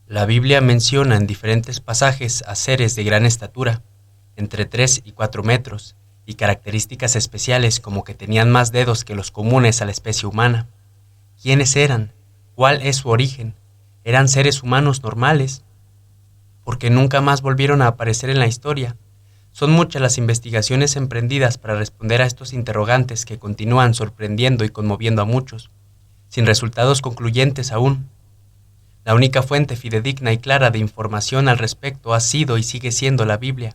La Biblia menciona en diferentes pasajes a seres de gran estatura, entre 3 y 4 metros, y características especiales como que tenían más dedos que los comunes a la especie humana. ¿Quiénes eran? ¿Cuál es su origen? ¿Eran seres humanos normales? Porque nunca más volvieron a aparecer en la historia. Son muchas las investigaciones emprendidas para responder a estos interrogantes que continúan sorprendiendo y conmoviendo a muchos, sin resultados concluyentes aún. La única fuente fidedigna y clara de información al respecto ha sido y sigue siendo la Biblia.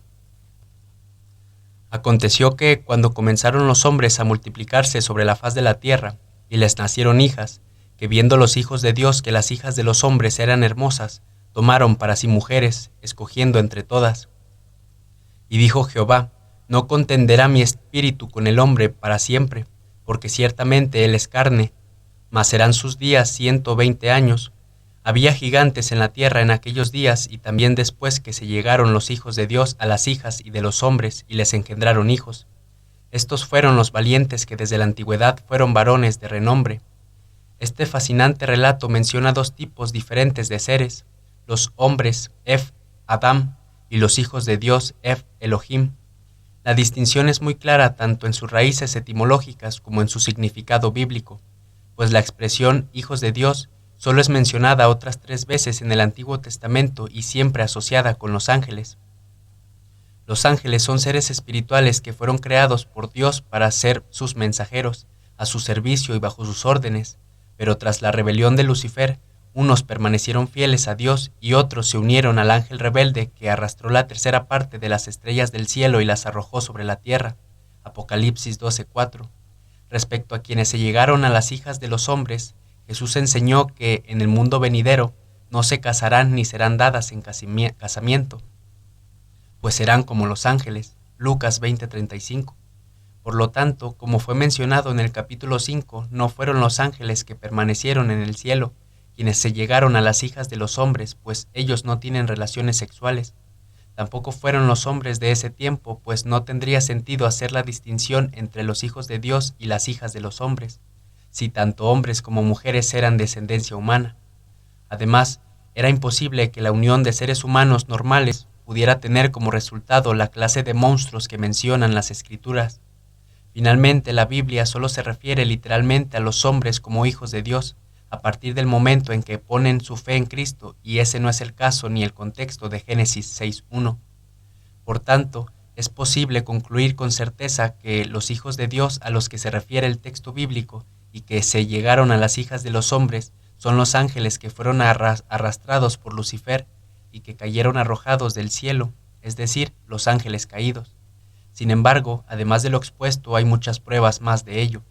Aconteció que, cuando comenzaron los hombres a multiplicarse sobre la faz de la tierra, y les nacieron hijas, que viendo los hijos de Dios que las hijas de los hombres eran hermosas, tomaron para sí mujeres, escogiendo entre todas. Y dijo Jehová: no contenderá mi espíritu con el hombre para siempre, porque ciertamente él es carne, mas serán sus días 120 años. Había gigantes en la tierra en aquellos días, y también después que se llegaron los hijos de Dios a las hijas y de los hombres, y les engendraron hijos. Estos fueron los valientes que desde la antigüedad fueron varones de renombre. Este fascinante relato menciona dos tipos diferentes de seres: los hombres, Adam, y los hijos de Dios, Elohim. La distinción es muy clara tanto en sus raíces etimológicas como en su significado bíblico, pues la expresión hijos de Dios solo es mencionada otras 3 veces en el Antiguo Testamento y siempre asociada con los ángeles. Los ángeles son seres espirituales que fueron creados por Dios para ser sus mensajeros, a su servicio y bajo sus órdenes, pero tras la rebelión de Lucifer, unos permanecieron fieles a Dios y otros se unieron al ángel rebelde que arrastró la tercera parte de las estrellas del cielo y las arrojó sobre la tierra. Apocalipsis 12:4. Respecto a quienes se llegaron a las hijas de los hombres, Jesús enseñó que en el mundo venidero no se casarán ni serán dadas en casamiento, pues serán como los ángeles. Lucas 20:35. Por lo tanto, como fue mencionado en el capítulo 5, no fueron los ángeles que permanecieron en el cielo quienes se llegaron a las hijas de los hombres, pues ellos no tienen relaciones sexuales. Tampoco fueron los hombres de ese tiempo, pues no tendría sentido hacer la distinción entre los hijos de Dios y las hijas de los hombres, si tanto hombres como mujeres eran descendencia humana. Además, era imposible que la unión de seres humanos normales pudiera tener como resultado la clase de monstruos que mencionan las Escrituras. Finalmente, la Biblia solo se refiere literalmente a los hombres como hijos de Dios, a partir del momento en que ponen su fe en Cristo, y ese no es el caso ni el contexto de Génesis 6:1. Por tanto, es posible concluir con certeza que los hijos de Dios a los que se refiere el texto bíblico y que se llegaron a las hijas de los hombres son los ángeles que fueron arrastrados por Lucifer y que cayeron arrojados del cielo, es decir, los ángeles caídos. Sin embargo, además de lo expuesto, hay muchas pruebas más de ello.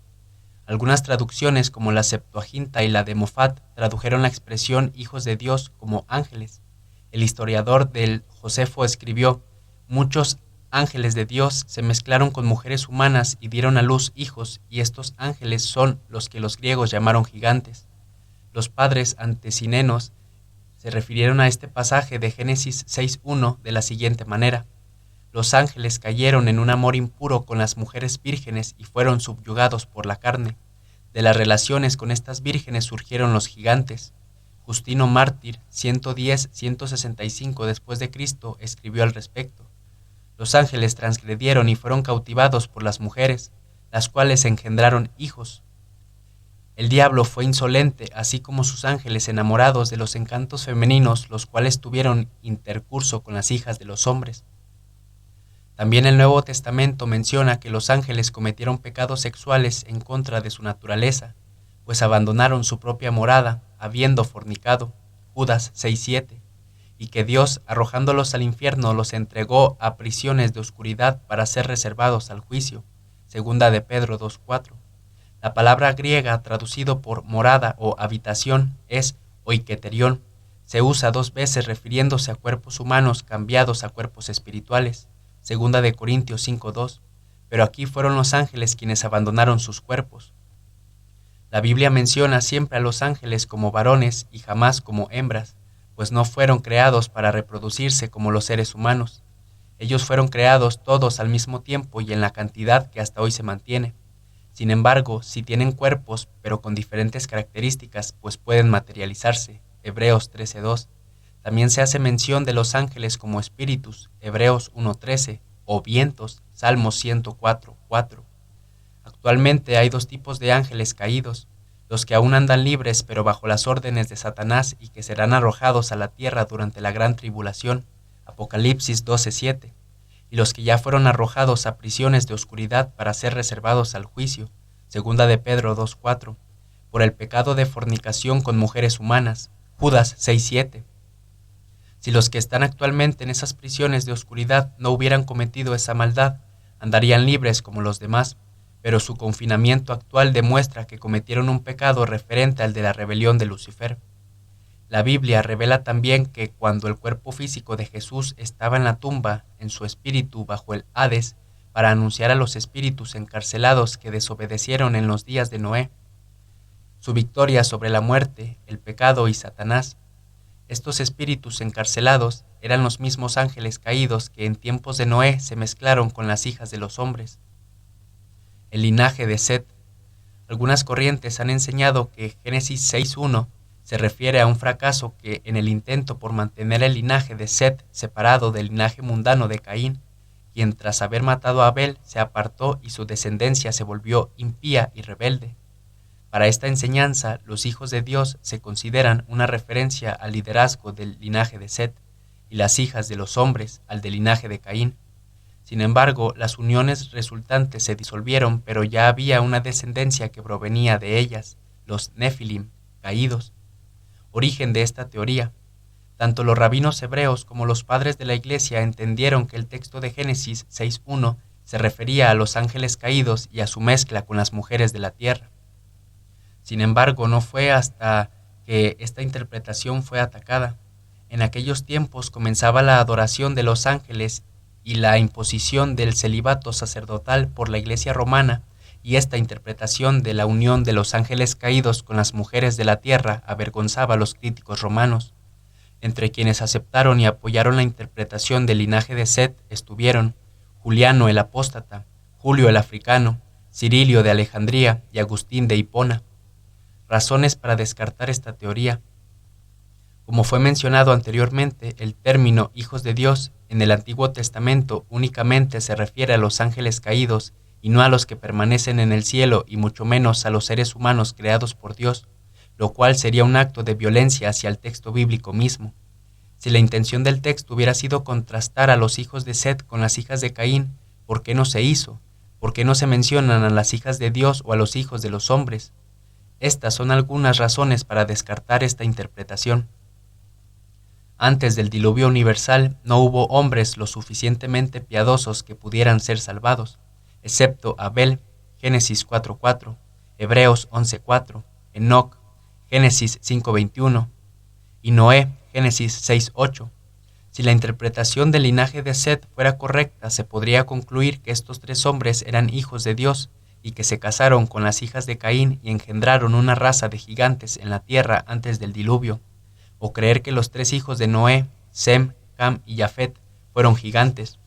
Algunas traducciones, como la Septuaginta y la de Mofat, tradujeron la expresión hijos de Dios como ángeles. El historiador del Josefo escribió: muchos ángeles de Dios se mezclaron con mujeres humanas y dieron a luz hijos, y estos ángeles son los que los griegos llamaron gigantes. Los padres antecinenos se refirieron a este pasaje de Génesis 6:1 de la siguiente manera: los ángeles cayeron en un amor impuro con las mujeres vírgenes y fueron subyugados por la carne. De las relaciones con estas vírgenes surgieron los gigantes. Justino Mártir, 110-165 después de Cristo, escribió al respecto: los ángeles transgredieron y fueron cautivados por las mujeres, las cuales engendraron hijos. El diablo fue insolente, así como sus ángeles enamorados de los encantos femeninos, los cuales tuvieron intercurso con las hijas de los hombres. También el Nuevo Testamento menciona que los ángeles cometieron pecados sexuales en contra de su naturaleza, pues abandonaron su propia morada, habiendo fornicado, Judas 6:7, y que Dios, arrojándolos al infierno, los entregó a prisiones de oscuridad para ser reservados al juicio, segunda de Pedro 2:4. La palabra griega traducido por morada o habitación es oiketerión. Se usa 2 veces refiriéndose a cuerpos humanos cambiados a cuerpos espirituales, segunda de Corintios 5:2, pero aquí fueron los ángeles quienes abandonaron sus cuerpos. La Biblia menciona siempre a los ángeles como varones y jamás como hembras, pues no fueron creados para reproducirse como los seres humanos. Ellos fueron creados todos al mismo tiempo y en la cantidad que hasta hoy se mantiene. Sin embargo, sí tienen cuerpos, pero con diferentes características, pues pueden materializarse. Hebreos 13:2. También se hace mención de los ángeles como espíritus, Hebreos 1:13, o vientos, Salmos 104:4. Actualmente hay dos tipos de ángeles caídos, los que aún andan libres pero bajo las órdenes de Satanás y que serán arrojados a la tierra durante la gran tribulación, Apocalipsis 12:7, y los que ya fueron arrojados a prisiones de oscuridad para ser reservados al juicio, segunda de Pedro 2:4, por el pecado de fornicación con mujeres humanas, Judas 6:7. Si los que están actualmente en esas prisiones de oscuridad no hubieran cometido esa maldad, andarían libres como los demás, pero su confinamiento actual demuestra que cometieron un pecado referente al de la rebelión de Lucifer. La Biblia revela también que cuando el cuerpo físico de Jesús estaba en la tumba, en su espíritu bajo el Hades, para anunciar a los espíritus encarcelados que desobedecieron en los días de Noé, su victoria sobre la muerte, el pecado y Satanás. Estos espíritus encarcelados eran los mismos ángeles caídos que en tiempos de Noé se mezclaron con las hijas de los hombres. El linaje de Set. Algunas corrientes han enseñado que Génesis 6:1 se refiere a un fracaso que en el intento por mantener el linaje de Set separado del linaje mundano de Caín, quien tras haber matado a Abel se apartó y su descendencia se volvió impía y rebelde. Para esta enseñanza, los hijos de Dios se consideran una referencia al liderazgo del linaje de Set y las hijas de los hombres al del linaje de Caín. Sin embargo, las uniones resultantes se disolvieron, pero ya había una descendencia que provenía de ellas, los Nefilim, caídos. Origen de esta teoría. Tanto los rabinos hebreos como los padres de la Iglesia entendieron que el texto de Génesis 6:1 se refería a los ángeles caídos y a su mezcla con las mujeres de la tierra. Sin embargo, no fue hasta que esta interpretación fue atacada. En aquellos tiempos comenzaba la adoración de los ángeles y la imposición del celibato sacerdotal por la Iglesia romana, y esta interpretación de la unión de los ángeles caídos con las mujeres de la tierra avergonzaba a los críticos romanos. Entre quienes aceptaron y apoyaron la interpretación del linaje de Set estuvieron Juliano el Apóstata, Julio el Africano, Cirilio de Alejandría y Agustín de Hipona. Razones para descartar esta teoría. Como fue mencionado anteriormente, el término hijos de Dios en el Antiguo Testamento únicamente se refiere a los ángeles caídos y no a los que permanecen en el cielo y mucho menos a los seres humanos creados por Dios, lo cual sería un acto de violencia hacia el texto bíblico mismo. Si la intención del texto hubiera sido contrastar a los hijos de Set con las hijas de Caín, ¿por qué no se hizo? ¿Por qué no se mencionan a las hijas de Dios o a los hijos de los hombres? Estas son algunas razones para descartar esta interpretación. Antes del diluvio universal no hubo hombres lo suficientemente piadosos que pudieran ser salvados, excepto Abel, Génesis 4:4, Hebreos 11:4, Enoc, Génesis 5:21, y Noé, Génesis 6:8. Si la interpretación del linaje de Set fuera correcta, se podría concluir que estos tres hombres eran hijos de Dios y que se casaron con las hijas de Caín y engendraron una raza de gigantes en la tierra antes del diluvio, o creer que los tres hijos de Noé, Sem, Cam y Jafet, fueron gigantes.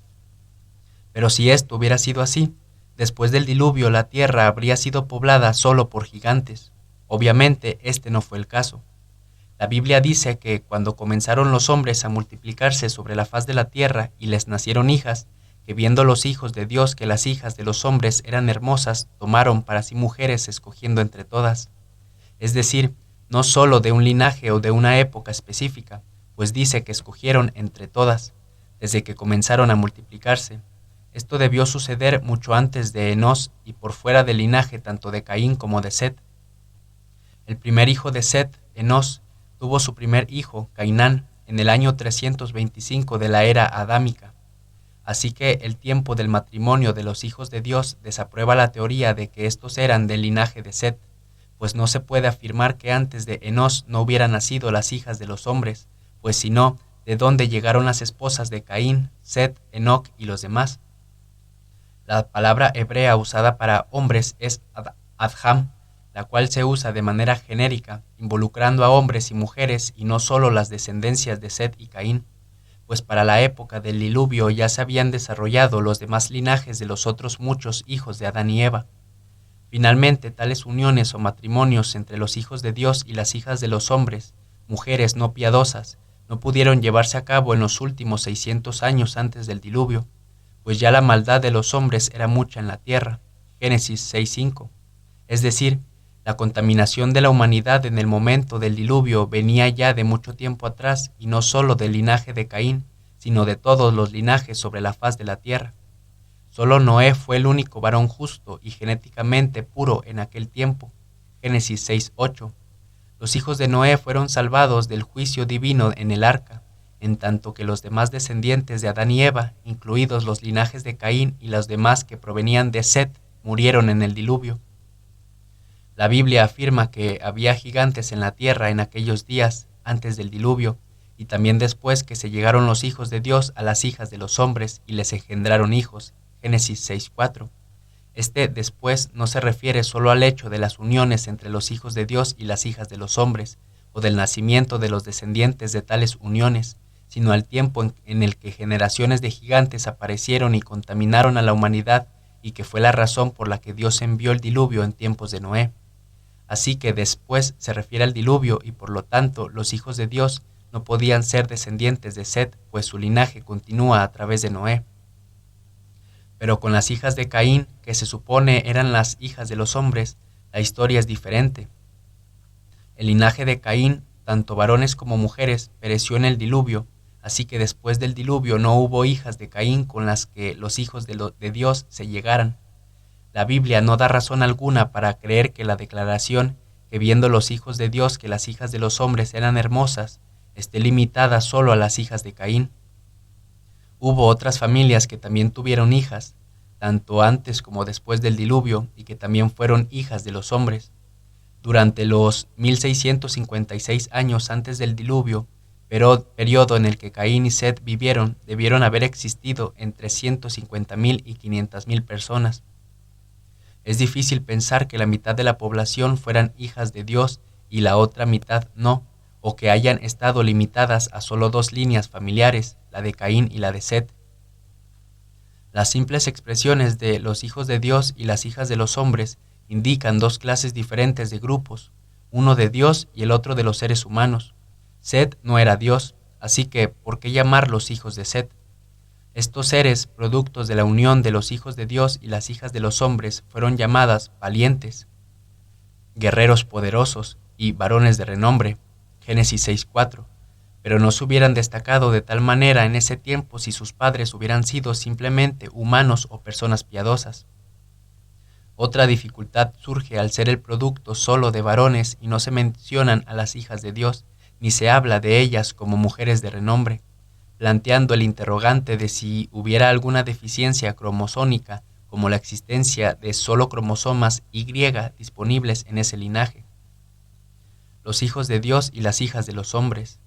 Pero si esto hubiera sido así, después del diluvio la tierra habría sido poblada solo por gigantes. Obviamente este no fue el caso. La Biblia dice que cuando comenzaron los hombres a multiplicarse sobre la faz de la tierra y les nacieron hijas, que viendo los hijos de Dios que las hijas de los hombres eran hermosas, tomaron para sí mujeres escogiendo entre todas. Es decir, no solo de un linaje o de una época específica, pues dice que escogieron entre todas, desde que comenzaron a multiplicarse. Esto debió suceder mucho antes de Enós y por fuera del linaje tanto de Caín como de Set. El primer hijo de Set, Enós, tuvo su primer hijo, Cainán, en el año 325 de la era adámica. Así que el tiempo del matrimonio de los hijos de Dios desaprueba la teoría de que estos eran del linaje de Set, pues no se puede afirmar que antes de Enós no hubieran nacido las hijas de los hombres, pues si no, ¿de dónde llegaron las esposas de Caín, Set, Enoc y los demás? La palabra hebrea usada para hombres es Adham, la cual se usa de manera genérica, involucrando a hombres y mujeres y no solo las descendencias de Set y Caín, pues para la época del diluvio ya se habían desarrollado los demás linajes de los otros muchos hijos de Adán y Eva. Finalmente, tales uniones o matrimonios entre los hijos de Dios y las hijas de los hombres, mujeres no piadosas, no pudieron llevarse a cabo en los últimos 600 años antes del diluvio, pues ya la maldad de los hombres era mucha en la tierra. Génesis 6:5. Es decir, la contaminación de la humanidad en el momento del diluvio venía ya de mucho tiempo atrás, y no solo del linaje de Caín, sino de todos los linajes sobre la faz de la tierra. Solo Noé fue el único varón justo y genéticamente puro en aquel tiempo. Génesis 6:8. Los hijos de Noé fueron salvados del juicio divino en el arca, en tanto que los demás descendientes de Adán y Eva, incluidos los linajes de Caín y los demás que provenían de Set, murieron en el diluvio. La Biblia afirma que había gigantes en la tierra en aquellos días antes del diluvio, y también después que se llegaron los hijos de Dios a las hijas de los hombres y les engendraron hijos. Génesis 6:4. Este después no se refiere solo al hecho de las uniones entre los hijos de Dios y las hijas de los hombres, o del nacimiento de los descendientes de tales uniones, sino al tiempo en el que generaciones de gigantes aparecieron y contaminaron a la humanidad, y que fue la razón por la que Dios envió el diluvio en tiempos de Noé. Así que después se refiere al diluvio, y por lo tanto los hijos de Dios no podían ser descendientes de Set, pues su linaje continúa a través de Noé. Pero con las hijas de Caín, que se supone eran las hijas de los hombres, la historia es diferente. El linaje de Caín, tanto varones como mujeres, pereció en el diluvio, así que después del diluvio no hubo hijas de Caín con las que los hijos de Dios se llegaran. La Biblia no da razón alguna para creer que la declaración que viendo los hijos de Dios que las hijas de los hombres eran hermosas, esté limitada solo a las hijas de Caín. Hubo otras familias que también tuvieron hijas, tanto antes como después del diluvio, y que también fueron hijas de los hombres. Durante los 1656 años antes del diluvio, periodo en el que Caín y Set vivieron, debieron haber existido entre 150,000 y 500,000 personas. Es difícil pensar que la mitad de la población fueran hijas de Dios y la otra mitad no, o que hayan estado limitadas a solo dos líneas familiares, la de Caín y la de Set. Las simples expresiones de los hijos de Dios y las hijas de los hombres indican dos clases diferentes de grupos, uno de Dios y el otro de los seres humanos. Set no era Dios, así que ¿por qué llamarlos hijos de Set? Estos seres, productos de la unión de los hijos de Dios y las hijas de los hombres, fueron llamadas valientes, guerreros poderosos y varones de renombre. Génesis 6:4. Pero no se hubieran destacado de tal manera en ese tiempo si sus padres hubieran sido simplemente humanos o personas piadosas. Otra dificultad surge al ser el producto solo de varones y no se mencionan a las hijas de Dios, ni se habla de ellas como mujeres de renombre, planteando el interrogante de si hubiera alguna deficiencia cromosómica, como la existencia de solo cromosomas Y disponibles en ese linaje. Los hijos de Dios y las hijas de los hombres.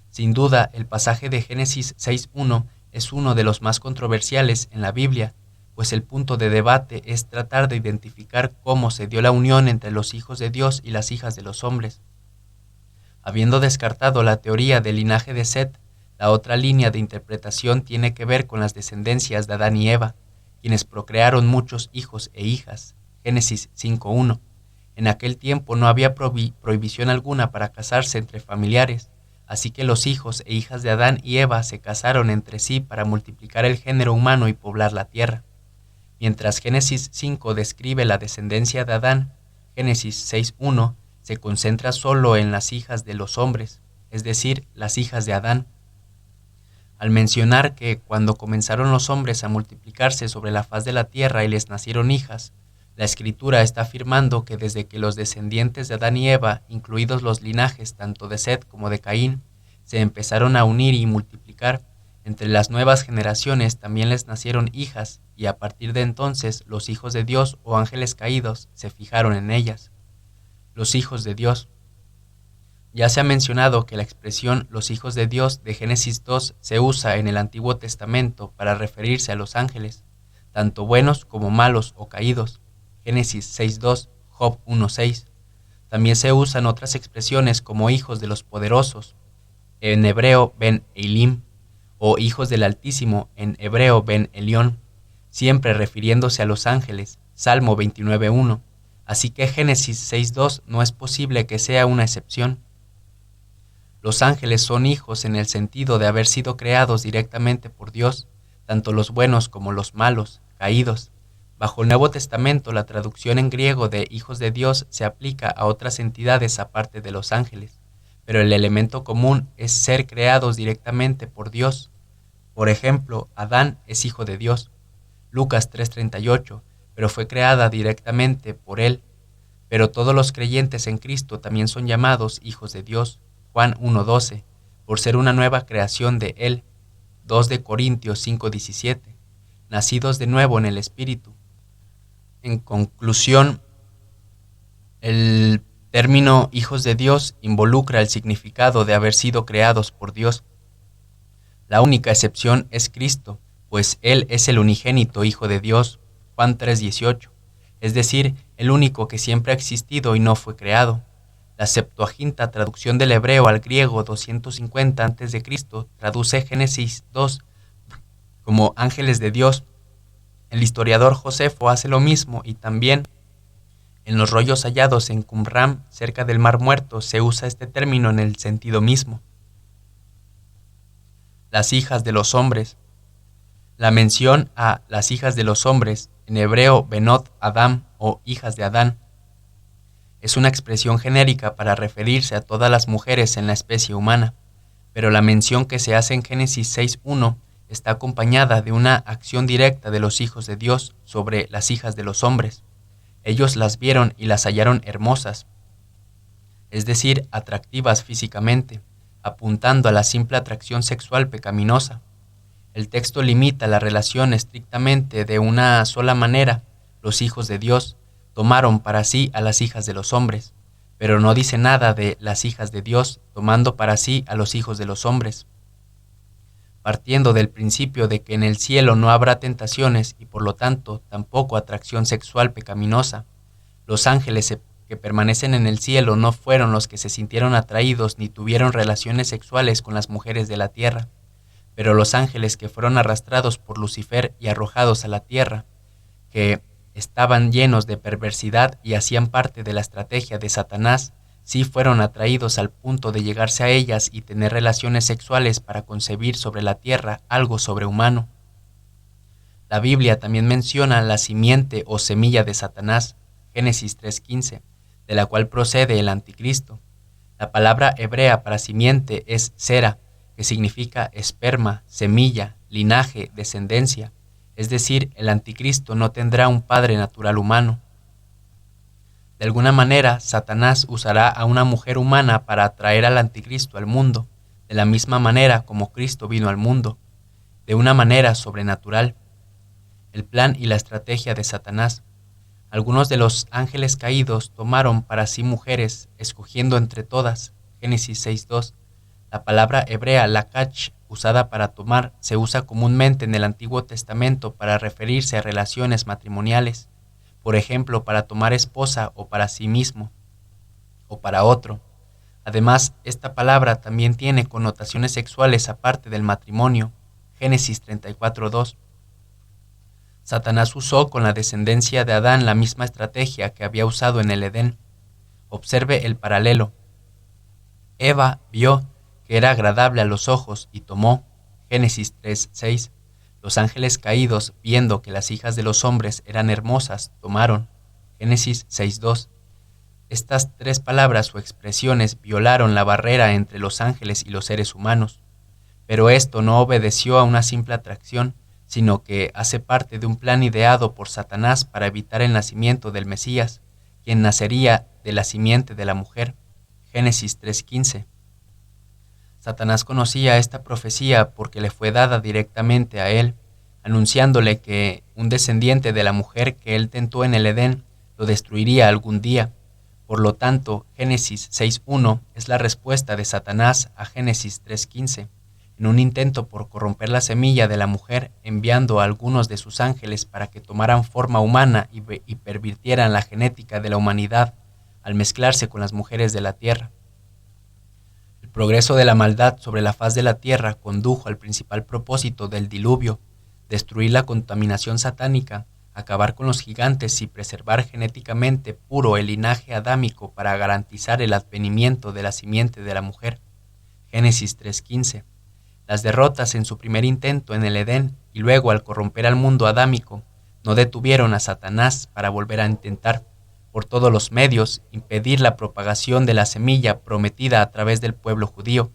Sin duda, el pasaje de Génesis 6:1 es uno de los más controversiales en la Biblia, pues el punto de debate es tratar de identificar cómo se dio la unión entre los hijos de Dios y las hijas de los hombres. Habiendo descartado la teoría del linaje de Set, la otra línea de interpretación tiene que ver con las descendencias de Adán y Eva, quienes procrearon muchos hijos e hijas. Génesis 5:1. En aquel tiempo no había prohibición alguna para casarse entre familiares, así que los hijos e hijas de Adán y Eva se casaron entre sí para multiplicar el género humano y poblar la tierra. Mientras Génesis 5 describe la descendencia de Adán, Génesis 6:1 se concentra solo en las hijas de los hombres, es decir, las hijas de Adán. Al mencionar que cuando comenzaron los hombres a multiplicarse sobre la faz de la tierra y les nacieron hijas, la Escritura está afirmando que desde que los descendientes de Adán y Eva, incluidos los linajes tanto de Set como de Caín, se empezaron a unir y multiplicar, entre las nuevas generaciones también les nacieron hijas, y a partir de entonces los hijos de Dios o ángeles caídos se fijaron en ellas. Los hijos de Dios. Ya se ha mencionado que la expresión los hijos de Dios de Génesis 2 se usa en el Antiguo Testamento para referirse a los ángeles, tanto buenos como malos o caídos. Génesis 6:2, Job 1:6. También se usan otras expresiones como hijos de los poderosos, en hebreo Ben Elim, o hijos del Altísimo, en hebreo Ben Elión, siempre refiriéndose a los ángeles, Salmo 29:1. Así que Génesis 6:2 no es posible que sea una excepción. Los ángeles son hijos en el sentido de haber sido creados directamente por Dios, tanto los buenos como los malos, caídos. Bajo el Nuevo Testamento, la traducción en griego de hijos de Dios se aplica a otras entidades aparte de los ángeles, pero el elemento común es ser creados directamente por Dios. Por ejemplo, Adán es hijo de Dios, Lucas 3:38, pero fue creada directamente por él. Pero todos los creyentes en Cristo también son llamados hijos de Dios, Juan 1:12, por ser una nueva creación de él, 2 de Corintios 5:17, nacidos de nuevo en el Espíritu. En conclusión, el término hijos de Dios involucra el significado de haber sido creados por Dios. La única excepción es Cristo, pues Él es el unigénito Hijo de Dios, Juan 3:18, es decir, el único que siempre ha existido y no fue creado. La Septuaginta, traducción del hebreo al griego 250 a.C., traduce Génesis 2 como ángeles de Dios. El historiador Josefo hace lo mismo y también en los rollos hallados en Qumran, cerca del Mar Muerto, se usa este término en el sentido mismo. Las hijas de los hombres. La mención a las hijas de los hombres, en hebreo Benot Adam o hijas de Adán, es una expresión genérica para referirse a todas las mujeres en la especie humana, pero la mención que se hace en Génesis 6:1 está acompañada de una acción directa de los hijos de Dios sobre las hijas de los hombres. Ellos las vieron y las hallaron hermosas, es decir, atractivas físicamente, apuntando a la simple atracción sexual pecaminosa. El texto limita la relación estrictamente de una sola manera. Los hijos de Dios tomaron para sí a las hijas de los hombres, pero no dice nada de las hijas de Dios tomando para sí a los hijos de los hombres. Partiendo del principio de que en el cielo no habrá tentaciones y por lo tanto tampoco atracción sexual pecaminosa, los ángeles que permanecen en el cielo no fueron los que se sintieron atraídos ni tuvieron relaciones sexuales con las mujeres de la tierra, pero los ángeles que fueron arrastrados por Lucifer y arrojados a la tierra, que estaban llenos de perversidad y hacían parte de la estrategia de Satanás, sí fueron atraídos al punto de llegarse a ellas y tener relaciones sexuales para concebir sobre la tierra algo sobrehumano. La Biblia también menciona la simiente o semilla de Satanás, Génesis 3:15, de la cual procede el anticristo. La palabra hebrea para simiente es sera, que significa esperma, semilla, linaje, descendencia, es decir, el anticristo no tendrá un padre natural humano. De alguna manera, Satanás usará a una mujer humana para atraer al anticristo al mundo, de la misma manera como Cristo vino al mundo, de una manera sobrenatural. El plan y la estrategia de Satanás. Algunos de los ángeles caídos tomaron para sí mujeres, escogiendo entre todas, Génesis 6:2. La palabra hebrea lakach, usada para tomar, se usa comúnmente en el Antiguo Testamento para referirse a relaciones matrimoniales, por ejemplo, para tomar esposa o para sí mismo, o para otro. Además, esta palabra también tiene connotaciones sexuales aparte del matrimonio, Génesis 34:2. Satanás usó con la descendencia de Adán la misma estrategia que había usado en el Edén. Observe el paralelo. Eva vio que era agradable a los ojos y tomó, Génesis 3:6. Los ángeles caídos, viendo que las hijas de los hombres eran hermosas, tomaron, Génesis 6:2. Estas tres palabras o expresiones violaron la barrera entre los ángeles y los seres humanos, pero esto no obedeció a una simple atracción, sino que hace parte de un plan ideado por Satanás para evitar el nacimiento del Mesías, quien nacería de la simiente de la mujer, Génesis 3:15. Satanás conocía esta profecía porque le fue dada directamente a él, anunciándole que un descendiente de la mujer que él tentó en el Edén lo destruiría algún día. Por lo tanto, Génesis 6:1 es la respuesta de Satanás a Génesis 3:15, en un intento por corromper la semilla de la mujer, enviando a algunos de sus ángeles para que tomaran forma humana y pervirtieran la genética de la humanidad al mezclarse con las mujeres de la tierra. El progreso de la maldad sobre la faz de la tierra condujo al principal propósito del diluvio, destruir la contaminación satánica, acabar con los gigantes y preservar genéticamente puro el linaje adámico para garantizar el advenimiento de la simiente de la mujer. Génesis 3:15. Las derrotas en su primer intento en el Edén y luego al corromper al mundo adámico no detuvieron a Satanás para volver a intentar, por todos los medios, impedir la propagación de la semilla prometida a través del pueblo judío.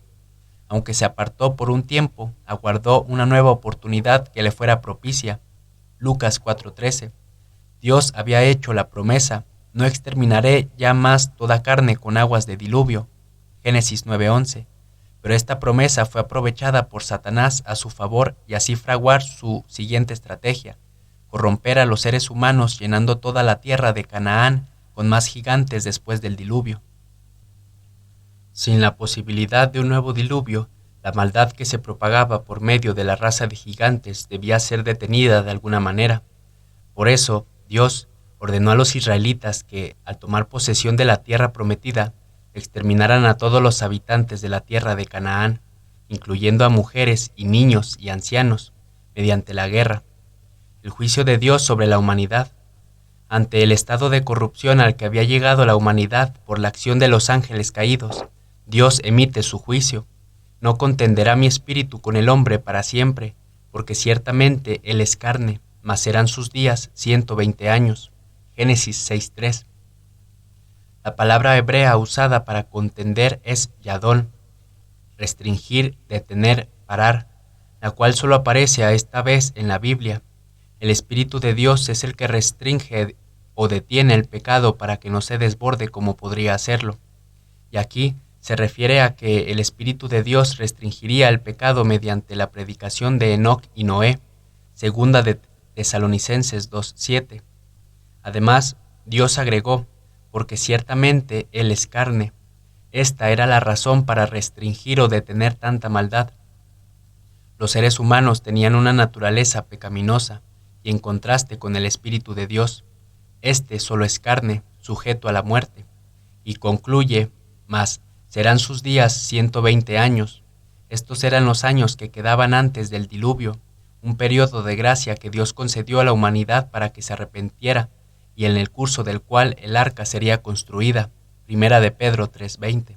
Aunque se apartó por un tiempo, aguardó una nueva oportunidad que le fuera propicia. Lucas 4:13. Dios había hecho la promesa: no exterminaré ya más toda carne con aguas de diluvio. Génesis 9:11. Pero esta promesa fue aprovechada por Satanás a su favor y así fraguar su siguiente estrategia: corromper a los seres humanos, llenando toda la tierra de Canaán con más gigantes después del diluvio. Sin la posibilidad de un nuevo diluvio, la maldad que se propagaba por medio de la raza de gigantes debía ser detenida de alguna manera. Por eso, Dios ordenó a los israelitas que, al tomar posesión de la tierra prometida, exterminaran a todos los habitantes de la tierra de Canaán, incluyendo a mujeres y niños y ancianos, mediante la guerra. El juicio de Dios sobre la humanidad. Ante el estado de corrupción al que había llegado la humanidad por la acción de los ángeles caídos, Dios emite su juicio: no contenderá mi espíritu con el hombre para siempre, porque ciertamente él es carne, mas serán sus días 120 años. Génesis 6:3. La palabra hebrea usada para contender es yadón, restringir, detener, parar, la cual solo aparece a esta vez en la Biblia. El Espíritu de Dios es el que restringe o detiene el pecado para que no se desborde como podría hacerlo. Y aquí se refiere a que el Espíritu de Dios restringiría el pecado mediante la predicación de Enoc y Noé, segunda de Tesalonicenses 2:7. Además, Dios agregó: porque ciertamente Él es carne. Esta era la razón para restringir o detener tanta maldad. Los seres humanos tenían una naturaleza pecaminosa, y en contraste con el Espíritu de Dios, este solo es carne, sujeto a la muerte. Y concluye: mas serán sus días 120 años. Estos eran los años que quedaban antes del diluvio, un periodo de gracia que Dios concedió a la humanidad para que se arrepintiera, y en el curso del cual el arca sería construida. Primera de Pedro 3:20.